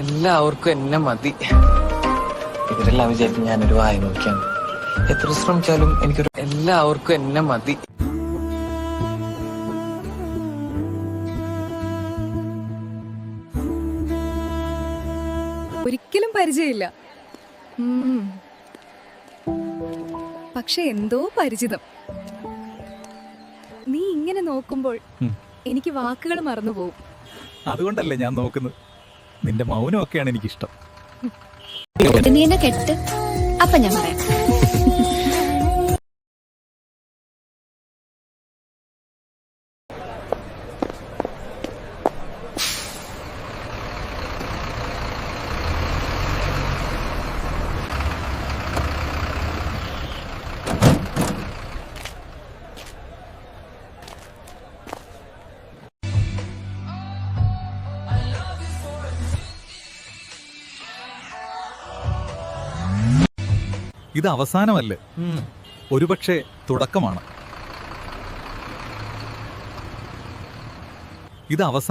എല്ലാവർക്കും എന്നെ മതി. ഇവരെല്ലാം വിചാരിക്കും ഞാനൊരു വായ നോക്കിയാണ്. എത്ര ശ്രമിച്ചാലും എല്ലാവർക്കും എന്നെ മതി. ഒരിക്കലും പരിചയമില്ല, പക്ഷെ എന്തോ പരിചിതം. നീ ഇങ്ങനെ നോക്കുമ്പോൾ എനിക്ക് വാക്കുകൾ മറന്നുപോകും. അതുകൊണ്ടല്ലേ ഞാൻ നോക്കുന്നത്. നിന്റെ മൗനമൊക്കെയാണ് എനിക്കിഷ്ടം. നീ എന്നെ കെട്ട്, അപ്പൊ ഞാൻ പറയാം. ഇത് അവസാനമല്ലേ, ഒരുപക്ഷെ തുടക്കമാണ്. ഇത് അവസാനം.